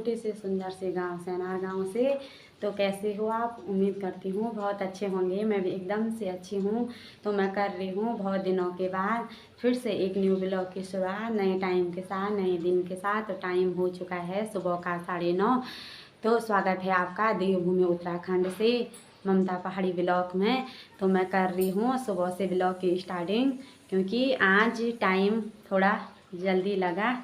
छोटे से सुंदर से गांव सेनार गांव से। तो कैसे हो आप? उम्मीद करती हूँ बहुत अच्छे होंगे। मैं भी एकदम से अच्छी हूँ। तो मैं कर रही हूँ बहुत दिनों के बाद फिर से एक न्यू ब्लॉग की शुरुआत, नए टाइम के साथ, नए दिन के साथ। तो टाइम हो चुका है सुबह का 9:30। तो स्वागत है आपका देवभूमि उत्तराखंड से ममता पहाड़ी ब्लॉग में। तो मैं कर रही हूँ सुबह से ब्लॉग की स्टार्टिंग, क्योंकि आज टाइम थोड़ा जल्दी लगा।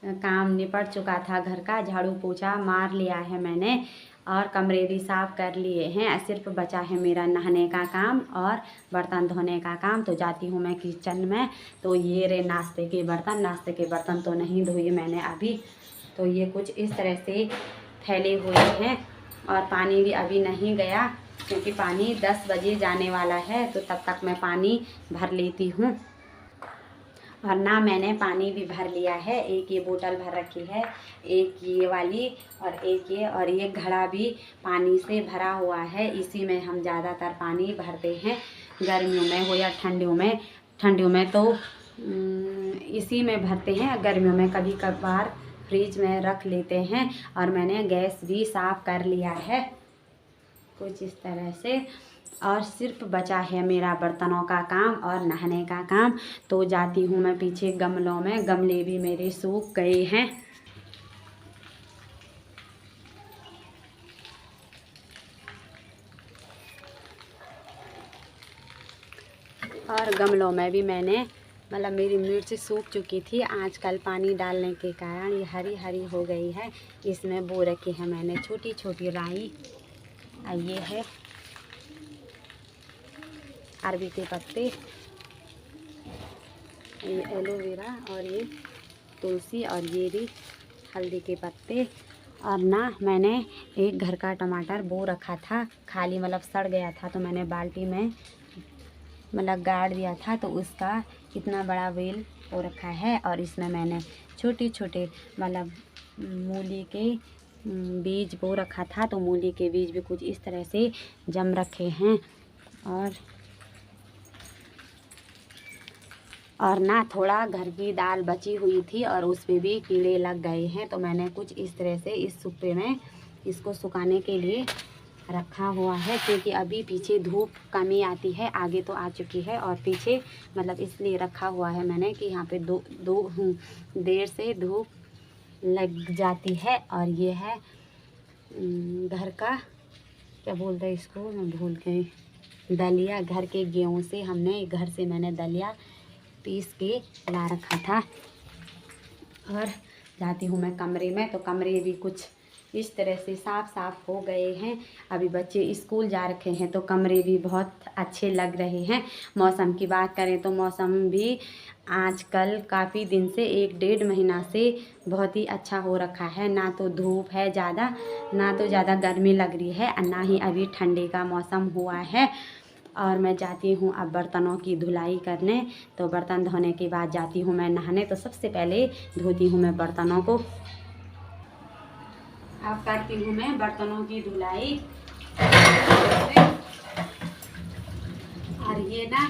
काम निपट चुका था, घर का झाड़ू पोछा मार लिया है मैंने और कमरे भी साफ़ कर लिए हैं। सिर्फ बचा है मेरा नहाने का काम और बर्तन धोने का काम। तो जाती हूँ मैं किचन में। तो ये रहे नाश्ते के बर्तन तो नहीं धोए मैंने अभी। तो ये कुछ इस तरह से फैले हुए हैं और पानी भी अभी नहीं गया, क्योंकि पानी 10 बजे जाने वाला है। तो तब तक मैं पानी भर लेती हूँ। और ना मैंने पानी भी भर लिया है, एक ये बोतल भर रखी है, एक ये वाली और एक ये, और ये घड़ा भी पानी से भरा हुआ है। इसी में हम ज़्यादातर पानी भरते हैं, गर्मियों में हो या ठंडियों में। ठंडियों में तो इसी में भरते हैं, गर्मियों में कभी कभार फ्रिज में रख लेते हैं। और मैंने गैस भी साफ़ कर लिया है कुछ इस तरह से। और सिर्फ बचा है मेरा बर्तनों का काम और नहाने का काम। तो जाती हूँ मैं पीछे गमलों में, गमले भी मेरे सूख गए हैं। और गमलों में भी मैंने मेरी मिर्च सूख चुकी थी, आजकल पानी डालने के कारण ये हरी हरी हो गई है। इसमें बो रखी है मैंने छोटी छोटी राई। ये है अरबी के पत्ते, ये एलोवेरा और ये तुलसी और ये भी हल्दी के पत्ते। और ना मैंने एक घर का टमाटर बो रखा था, खाली सड़ गया था। तो मैंने बाल्टी में गाड़ दिया था, तो उसका इतना बड़ा बेल हो रखा है। और इसमें मैंने छोटे छोटे मूली के बीज बो रखा था। तो मूली के बीज भी कुछ इस तरह से जम रखे हैं। और ना थोड़ा घर की दाल बची हुई थी और उस पे भी कीड़े लग गए हैं। तो मैंने कुछ इस तरह से इस सुप्पे में इसको सुखाने के लिए रखा हुआ है, क्योंकि अभी पीछे धूप कमी आती है, आगे तो आ चुकी है और पीछे इसलिए रखा हुआ है मैंने कि यहाँ पे देर से धूप लग जाती है। और ये है घर का, क्या बोलते हैं इसको, मैं भूल गई, दलिया। घर के गेहूँ से घर से मैंने दलिया पीस के ला रखा था। और जाती हूँ मैं कमरे में। तो कमरे भी कुछ इस तरह से साफ हो गए हैं। अभी बच्चे स्कूल जा रखे हैं, तो कमरे भी बहुत अच्छे लग रहे हैं। मौसम की बात करें तो मौसम भी आजकल काफ़ी दिन से 1-1.5 महीना से बहुत ही अच्छा हो रखा है। ना तो धूप है ज़्यादा, ना तो ज़्यादा गर्मी लग रही है, और ना ही अभी ठंडी का मौसम हुआ है। और मैं जाती हूँ अब बर्तनों की धुलाई करने। तो बर्तन धोने के बाद जाती हूँ मैं नहाने। तो सबसे पहले धोती हूँ मैं बर्तनों को। अब करती हूँ मैं बर्तनों की धुलाई। और ये ना,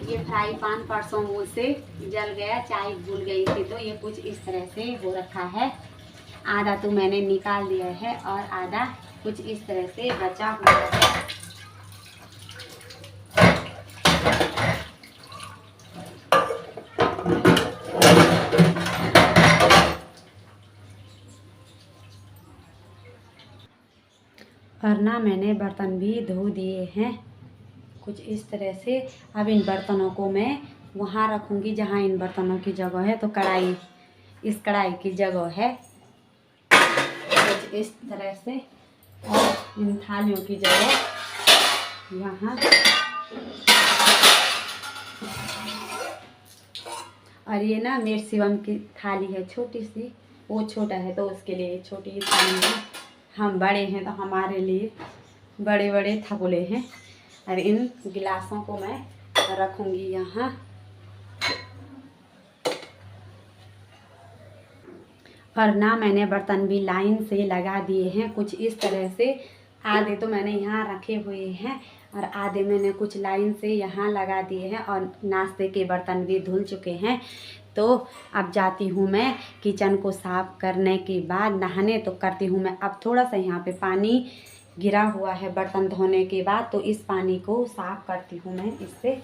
ये फ्राई पैन परसों मुझसे जल गया, चाय भूल गई थी, तो ये कुछ इस तरह से हो रखा है। आधा तो मैंने निकाल दिया है और आधा कुछ इस तरह से बचा हुआ है। और ना मैंने बर्तन भी धो दिए हैं कुछ इस तरह से। अब इन बर्तनों को मैं वहाँ रखूँगी जहाँ इन बर्तनों की जगह है। तो कढ़ाई, इस कढ़ाई की जगह है कुछ इस तरह से, और इन थालियों की जगह यहाँ। और ये ना मेरे शिवम की थाली है छोटी सी, वो छोटा है तो उसके लिए छोटी थाली है। हम बड़े हैं तो हमारे लिए बड़े बड़े थकुले हैं। और इन गिलासों को मैं रखूँगी यहाँ। और ना मैंने बर्तन भी लाइन से लगा दिए हैं कुछ इस तरह से। आधे तो मैंने यहाँ रखे हुए हैं और आधे मैंने कुछ लाइन से यहाँ लगा दिए हैं और नाश्ते के बर्तन भी धुल चुके हैं। तो अब जाती हूँ मैं किचन को साफ़ करने के बाद नहाने। तो करती हूँ मैं अब थोड़ा सा यहाँ पे पानी गिरा हुआ है बर्तन धोने के बाद, तो इस पानी को साफ़ करती हूँ मैं इससे।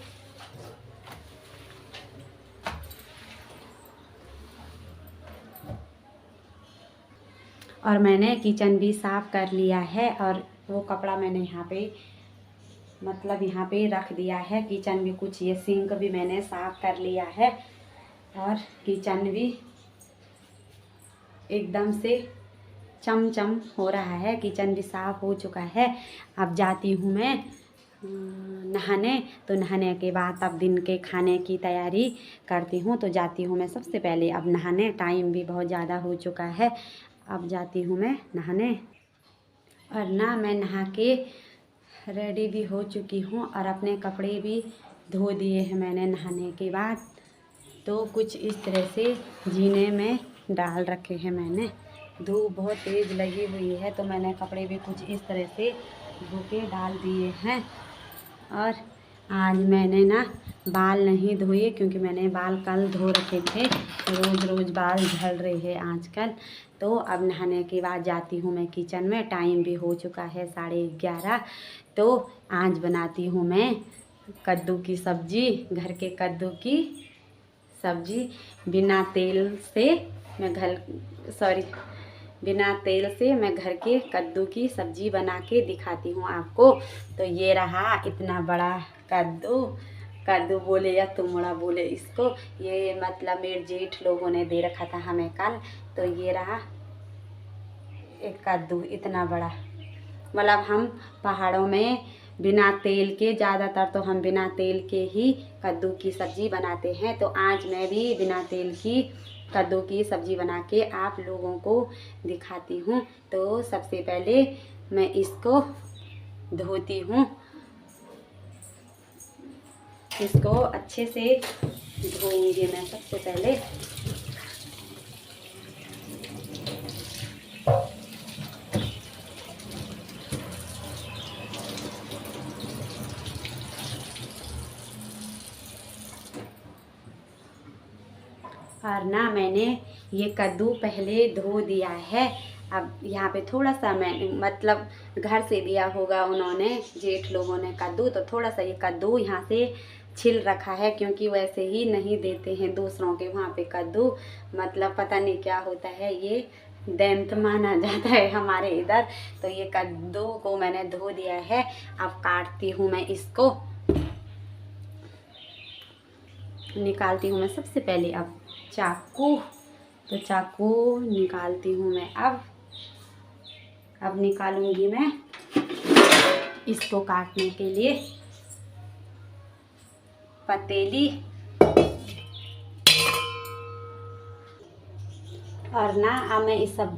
और मैंने किचन भी साफ़ कर लिया है और वो कपड़ा मैंने यहाँ पे मतलब यहाँ पे रख दिया है। किचन भी कुछ ये सिंक भी मैंने साफ़ कर लिया है और किचन भी एकदम से चमचम हो रहा है। किचन भी साफ़ हो चुका है। अब जाती हूँ मैं नहाने। तो नहाने के बाद अब दिन के खाने की तैयारी करती हूँ। तो जाती हूँ मैं सबसे पहले अब नहाने। टाइम भी बहुत ज़्यादा हो चुका है। अब जाती हूँ मैं नहाने। और ना मैं नहा के रेडी भी हो चुकी हूँ और अपने कपड़े भी धो दिए हैं मैंने नहाने के बाद। तो कुछ इस तरह से जीने में डाल रखे हैं मैंने। धूप बहुत तेज़ लगी हुई है तो मैंने कपड़े भी कुछ इस तरह से धो के डाल दिए हैं। और आज मैंने ना बाल नहीं धोए क्योंकि मैंने बाल कल धो रखे थे। रोज़ रोज़ बाल झड़ रहे हैं आजकल। तो अब नहाने के बाद जाती हूँ मैं किचन में। टाइम भी हो चुका है 11:30। तो आज बनाती हूँ मैं कद्दू की सब्ज़ी। घर के कद्दू की सब्ज़ी बिना तेल से मैं घर के कद्दू की सब्ज़ी बना के दिखाती हूँ आपको। तो ये रहा इतना बड़ा कद्दू बोले या तुमड़ा बोले इसको। ये मतलब मेरे जेठ लोगों ने दे रखा था हमें कल। तो ये रहा एक कद्दू इतना बड़ा। मतलब हम पहाड़ों में बिना तेल के ज़्यादातर तो हम बिना तेल के ही कद्दू की सब्ज़ी बनाते हैं। तो आज मैं भी बिना तेल की कद्दू की सब्ज़ी बना के आप लोगों को दिखाती हूँ। तो सबसे पहले मैं इसको धोती हूँ। इसको अच्छे से धोऊंगी मैं सबसे पहले। और ना मैंने ये कद्दू पहले धो दिया है। अब यहाँ पे थोड़ा सा मैं मतलब घर से दिया होगा उन्होंने जेठ लोगों ने कद्दू, तो थोड़ा सा ये कद्दू यहाँ से छिल रखा है क्योंकि वैसे ही नहीं देते हैं दूसरों के वहाँ पे कद्दू। मतलब पता नहीं क्या होता है, ये दैंत माना जाता है हमारे इधर। तो ये कद्दू को मैंने धो दिया है। अब काटती हूँ मैं इसको, निकालती हूँ मैं सबसे पहले अब चाकू। तो चाकू निकालती हूँ मैं अब निकालूंगी मैं इसको काटने के लिए पतीली। और ना अब मैं इस सब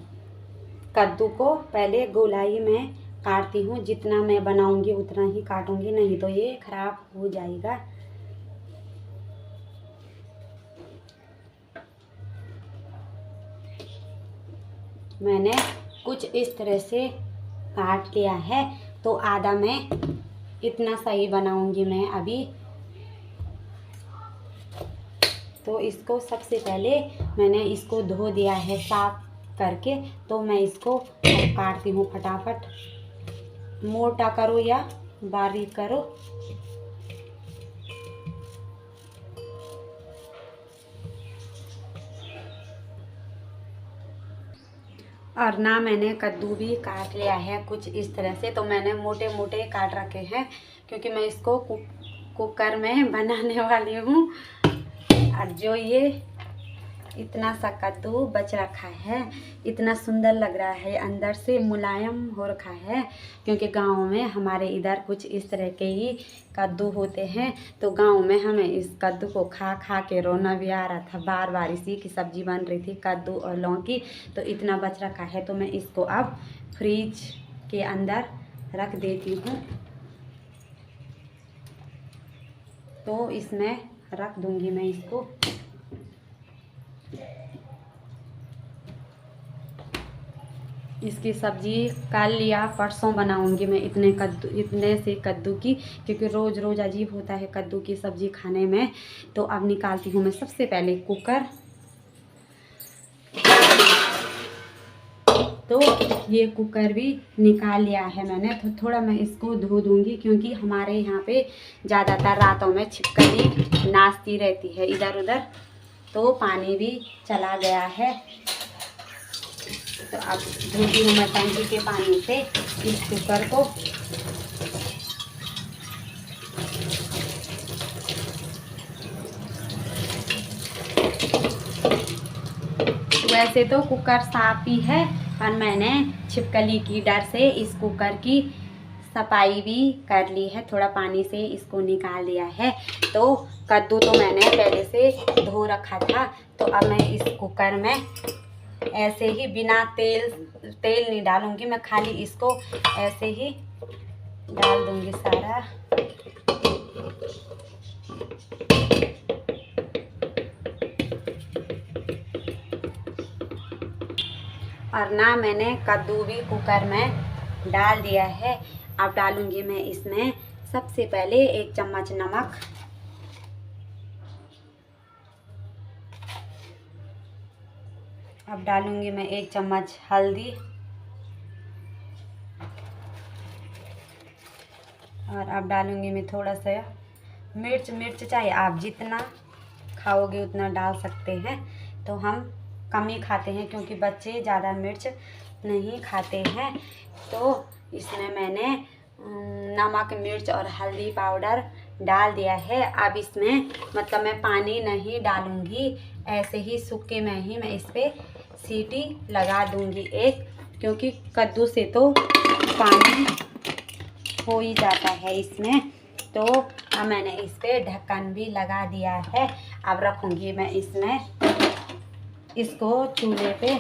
कद्दू को पहले गोलाई में काटती हूँ। जितना मैं बनाऊंगी उतना ही काटूंगी, नहीं तो ये खराब हो जाएगा। मैंने कुछ इस तरह से काट लिया है। तो आधा मैं इतना सही बनाऊंगी मैं अभी। तो इसको सबसे पहले मैंने इसको धो दिया है साफ करके। तो मैं इसको काटती हूँ फटाफट। मोटा करो या बारीक करो। और ना मैंने कद्दू भी काट लिया है कुछ इस तरह से। तो मैंने मोटे मोटे काट रखे हैं क्योंकि मैं इसको कुकर में बनाने वाली हूँ। और जो ये इतना सा कद्दू बच रखा है, इतना सुंदर लग रहा है, अंदर से मुलायम हो रखा है। क्योंकि गांव में हमारे इधर कुछ इस तरह के ही कद्दू होते हैं। तो गांव में हमें इस कद्दू को खा खा के रोना भी आ रहा था। बार बार इसी की सब्ज़ी बन रही थी, कद्दू और लौकी। तो इतना बच रखा है तो मैं इसको अब फ्रिज के अंदर रख देती हूँ। तो इसमें रख दूँगी मैं इसको। इसकी सब्ज़ी कल या परसों बनाऊंगी मैं इतने से कद्दू की, क्योंकि रोज़ रोज़ अजीब होता है कद्दू की सब्ज़ी खाने में। तो अब निकालती हूँ मैं सबसे पहले कुकर। तो ये कुकर भी निकाल लिया है मैंने। तो थोड़ा मैं इसको धो दूँगी, क्योंकि हमारे यहाँ पे ज़्यादातर रातों में छिपकली नाचती रहती है इधर उधर, तो पानी भी चला गया है। तो अब धोती हूँ मैं टंकी के पानी से इस कुकर को। वैसे तो कुकर साफ ही है, पर मैंने छिपकली की डर से इस कुकर की सफाई भी कर ली है, थोड़ा पानी से इसको निकाल दिया है। तो कद्दू तो मैंने पहले से धो रखा था। तो अब मैं इस कुकर में ऐसे ही बिना तेल नहीं डालूंगी मैं, खाली इसको ऐसे ही डाल दूंगी सारा। और ना मैंने कद्दू भी कुकर में डाल दिया है। अब डालूंगी मैं इसमें सबसे पहले 1 चम्मच नमक, अब डालूंगी मैं 1 चम्मच हल्दी, और अब डालूंगी मैं थोड़ा सा मिर्च चाहे आप जितना खाओगे उतना डाल सकते हैं। तो हम कम ही खाते हैं, क्योंकि बच्चे ज़्यादा मिर्च नहीं खाते हैं। तो इसमें मैंने नमक, मिर्च और हल्दी पाउडर डाल दिया है। अब इसमें मतलब मैं पानी नहीं डालूंगी, ऐसे ही सूखे में ही मैं इस पर सीटी लगा दूंगी एक, क्योंकि कद्दू से तो पानी हो ही जाता है इसमें। तो अब मैंने इस पे ढक्कन भी लगा दिया है। अब रखूंगी मैं इसमें इसको चूल्हे पे।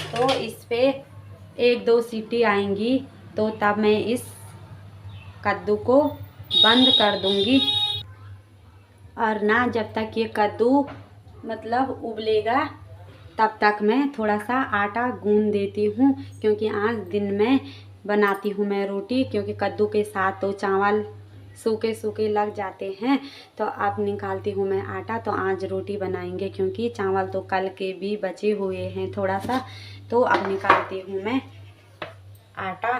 तो इस पे 1-2 सीटी आएंगी, तो तब मैं इस कद्दू को बंद कर दूंगी। और ना जब तक ये कद्दू मतलब उबलेगा तब तक मैं थोड़ा सा आटा गूंद देती हूँ, क्योंकि आज दिन में बनाती हूँ मैं रोटी, क्योंकि कद्दू के साथ तो चावल सूखे सूखे लग जाते हैं। तो अब निकालती हूँ मैं आटा। तो आज रोटी बनाएंगे, क्योंकि चावल तो कल के भी बचे हुए हैं थोड़ा सा। तो अब निकालती हूँ मैं आटा।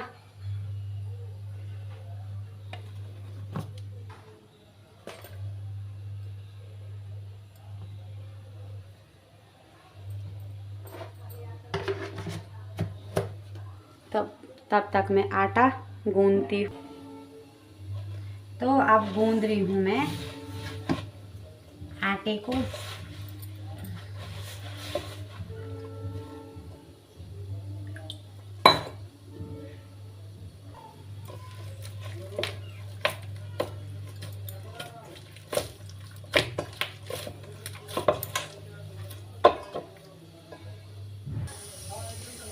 तब तक मैं आटा गूंदती हूँ। तो अब गूंद रही हूँ मैं आटे को।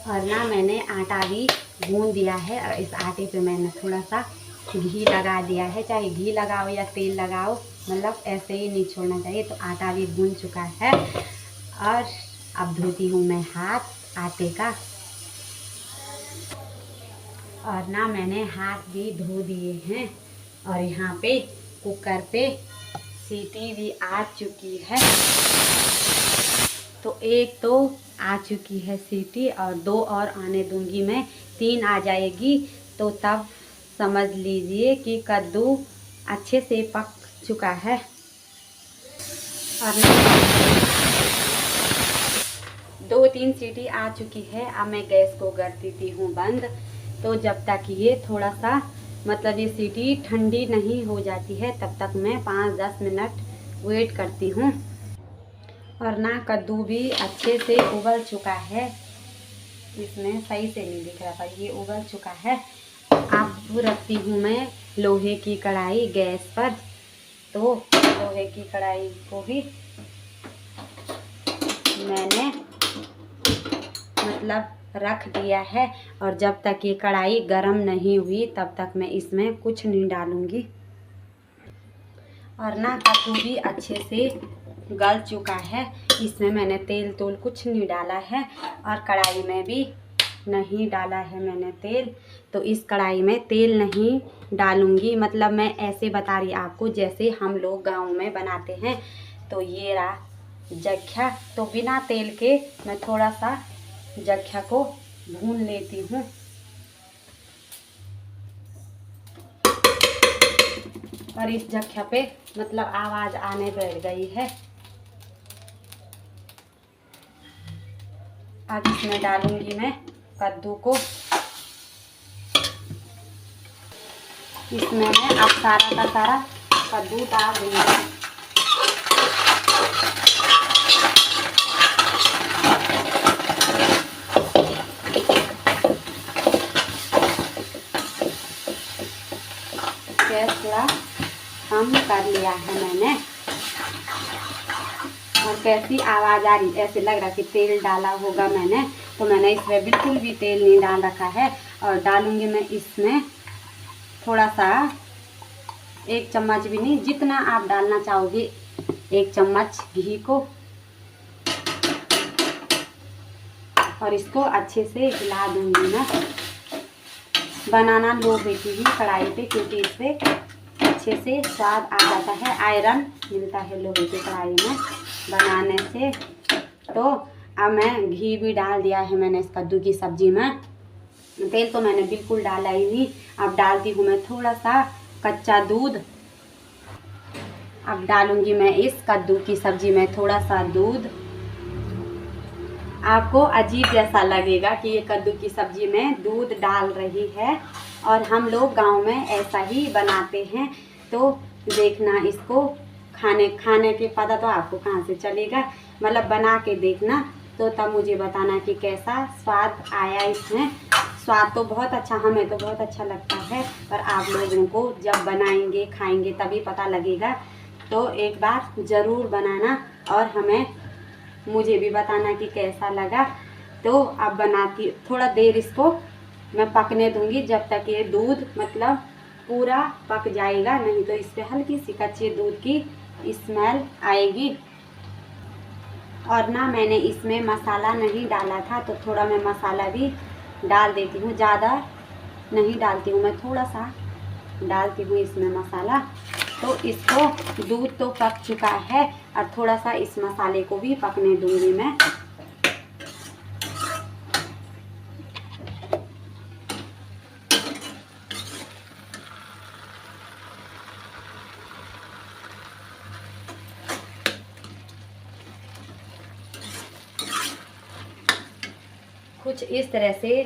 और ना मैंने आटा भी गूंद दिया है, और इस आटे पे मैंने थोड़ा सा घी लगा दिया है। चाहे घी लगाओ या तेल लगाओ, मतलब ऐसे ही नहीं छोड़ना चाहिए। तो आटा भी गूंद चुका है। और अब धोती हूँ मैं हाथ आटे का। और ना मैंने हाथ भी धो दिए हैं। और यहाँ पे कुकर पे सीटी भी आ चुकी है। तो एक तो आ चुकी है सीटी, और 2 और आने दूंगी मैं, 3 आ जाएगी। तो तब समझ लीजिए कि कद्दू अच्छे से पक चुका है। और 2-3 सीटी आ चुकी है। अब मैं गैस को कर देती हूँ बंद। तो जब तक ये थोड़ा सा मतलब ये सीटी ठंडी नहीं हो जाती है, तब तक मैं 5-10 मिनट वेट करती हूँ। और ना कद्दू भी अच्छे से उबल चुका है। इसमें सही से नहीं दिख रहा, पर ये उबल चुका है। अब रखती हूँ मैं लोहे की कढ़ाई गैस पर। तो लोहे की कढ़ाई को भी मैंने मतलब रख दिया है। और जब तक ये कढ़ाई गर्म नहीं हुई तब तक मैं इसमें कुछ नहीं डालूँगी। और ना कद्दू भी अच्छे से गल चुका है। इसमें मैंने तेल तूल कुछ नहीं डाला है और कढ़ाई में भी नहीं डाला है मैंने तेल। तो इस कढ़ाई में तेल नहीं डालूंगी, मतलब मैं ऐसे बता रही आपको जैसे हम लोग गांव में बनाते हैं। तो ये रहा जख्या। तो बिना तेल के मैं थोड़ा सा जख्या को भून लेती हूँ। और इस जख्या पे मतलब आवाज़ आने बैठ गई है। अब इसमें डालूंगी मैं कद्दू को। इसमें मैं अब सारा का सारा कद्दू डाल दूंगी। गैस थोड़ा कम कर लिया है मैंने। और कैसी आवाज़ आ रही, ऐसे लग रहा कि तेल डाला होगा मैंने। तो मैंने इसमें बिल्कुल भी तेल नहीं डाल रखा है। और डालूंगी मैं इसमें थोड़ा सा, 1 चम्मच भी नहीं, जितना आप डालना चाहोगे 1 चम्मच घी को। और इसको अच्छे से हिला दूंगी मैं। बनाना लो बेटी ही कढ़ाई पे, क्योंकि इससे अच्छे से स्वाद आ जाता है। आयरन मिलता है लोहे की कढ़ाई में बनाने से। तो अब मैं घी भी डाल दिया है मैंने इस कद्दू की सब्जी में। तेल तो मैंने बिल्कुल डाला ही नहीं। अब डालती हूँ मैं थोड़ा सा कच्चा दूध। अब डालूंगी मैं इस कद्दू की सब्जी में थोड़ा सा दूध। आपको अजीब जैसा लगेगा कि ये कद्दू की सब्जी में दूध डाल रही है, और हम लोग गांव में ऐसा ही बनाते हैं। तो देखना, इसको खाने के पता तो आपको कहाँ से चलेगा, मतलब बना के देखना। तो तब मुझे बताना कि कैसा स्वाद आया इसमें। स्वाद तो बहुत अच्छा, हमें तो बहुत अच्छा लगता है, पर आप लोगों को जब बनाएंगे खाएंगे तभी पता लगेगा। तो एक बार ज़रूर बनाना और मुझे भी बताना कि कैसा लगा। तो अब बनाती, थोड़ा देर इसको मैं पकने दूंगी, जब तक ये दूध मतलब पूरा पक जाएगा, नहीं तो इस पर हल्की सी कच्चे दूध की स्मेल आएगी। और ना मैंने इसमें मसाला नहीं डाला था, तो थोड़ा मैं मसाला भी डाल देती हूँ। ज़्यादा नहीं डालती हूँ मैं, थोड़ा सा डालती हूँ इसमें मसाला। तो इसको, दूध तो पक चुका है और थोड़ा सा इस मसाले को भी पकने दूंगी मैं। कुछ इस तरह से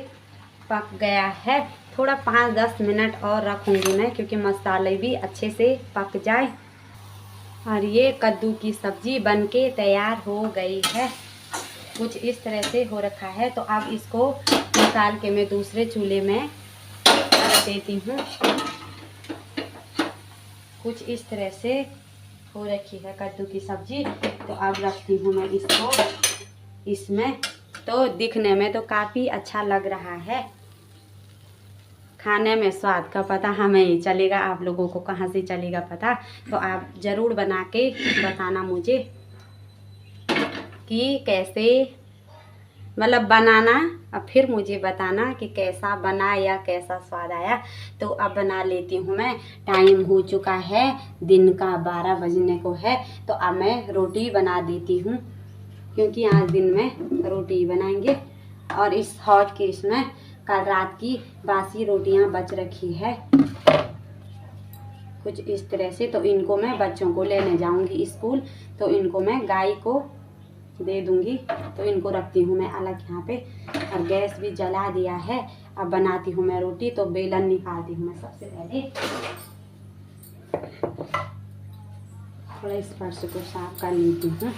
पक गया है। थोड़ा 5-10 मिनट और रखूंगी मैं, क्योंकि मसाले भी अच्छे से पक जाए। और ये कद्दू की सब्जी बनके तैयार हो गई है। कुछ इस तरह से हो रखा है। तो अब इसको निकाल के मैं दूसरे चूल्हे में रख देती हूँ। कुछ इस तरह से हो रखी है कद्दू की सब्जी। तो अब रखती हूँ मैं इसको इसमें। तो दिखने में तो काफ़ी अच्छा लग रहा है, खाने में स्वाद का पता हमें ही चलेगा, आप लोगों को कहाँ से चलेगा पता। तो आप ज़रूर बना के बताना मुझे कि कैसे मतलब बनाना, और फिर मुझे बताना कि कैसा बना या कैसा स्वाद आया। तो अब बना लेती हूँ मैं। टाइम हो चुका है, दिन का 12 बजने को है। तो अब मैं रोटी बना देती हूँ, क्योंकि आज दिन में रोटी बनाएंगे। और इस हॉट केस में कल रात की बासी रोटियां बच रखी है कुछ इस तरह से। तो इनको मैं बच्चों को लेने जाऊंगी स्कूल, तो इनको मैं गाय को दे दूंगी। तो इनको रखती हूँ मैं अलग यहाँ पे। और गैस भी जला दिया है। अब बनाती हूँ मैं रोटी। तो बेलन निकालती हूँ मैं सबसे पहले। थोड़ा इस फर्श को साफ कर लेती हूँ।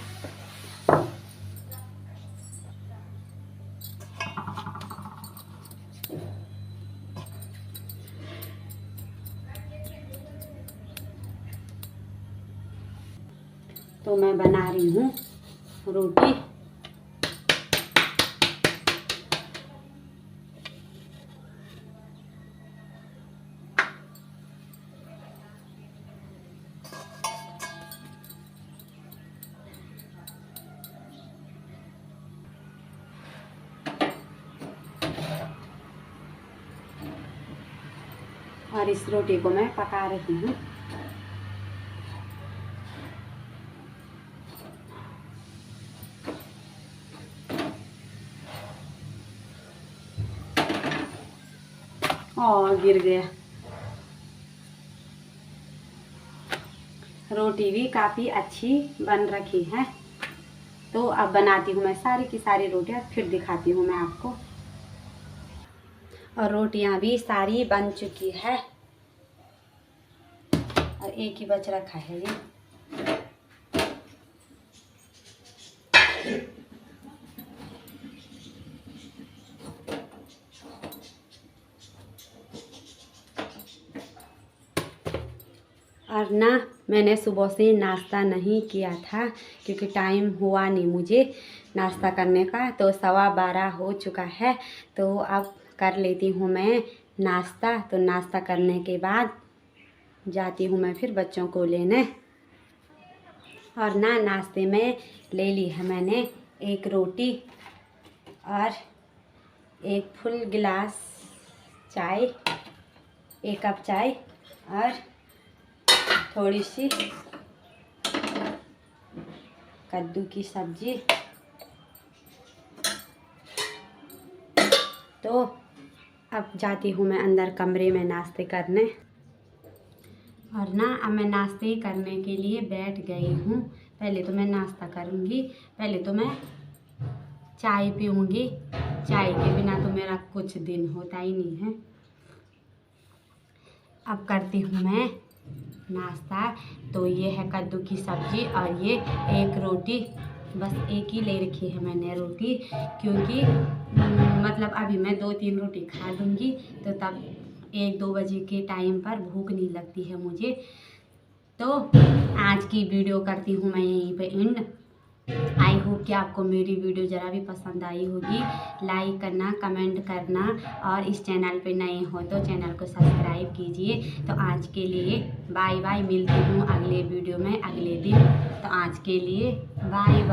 तो मैं बना रही हूँ रोटी। और इस रोटी को मैं पका रही हूँ। और गिर गया। रोटी भी काफ़ी अच्छी बन रखी है। तो अब बनाती हूँ मैं सारी की सारी रोटियाँ, फिर दिखाती हूँ मैं आपको। और रोटियाँ भी सारी बन चुकी है और एक ही बच रखा है ये। और ना मैंने सुबह से नाश्ता नहीं किया था क्योंकि टाइम हुआ नहीं मुझे नाश्ता करने का। तो 12:15 हो चुका है। तो अब कर लेती हूँ मैं नाश्ता। तो नाश्ता करने के बाद जाती हूँ मैं फिर बच्चों को लेने। और ना नाश्ते में ले ली है मैंने एक रोटी और एक फुल गिलास चाय, 1 कप चाय और थोड़ी सी कद्दू की सब्जी। तो अब जाती हूँ मैं अंदर कमरे में नाश्ते करने। और ना अब मैं नाश्ते करने के लिए बैठ गई हूँ। पहले तो मैं नाश्ता करूँगी, पहले तो मैं चाय पीऊँगी। चाय के बिना तो मेरा कुछ दिन होता ही नहीं है। अब करती हूँ मैं नाश्ता। तो ये है कद्दू की सब्ज़ी और ये एक रोटी, बस एक ही ले रखी है मैंने रोटी, क्योंकि मतलब अभी मैं 2-3 रोटी खा लूँगी तो तब 1-2 बजे के टाइम पर भूख नहीं लगती है मुझे। तो आज की वीडियो करती हूँ मैं यहीं पे एंड। आई होप कि आपको मेरी वीडियो ज़रा भी पसंद आई होगी। लाइक करना, कमेंट करना और इस चैनल पे नए हो तो चैनल को सब्सक्राइब कीजिए। तो आज के लिए बाय बाय, मिलती हूँ अगले वीडियो में अगले दिन। तो आज के लिए बाय बाय।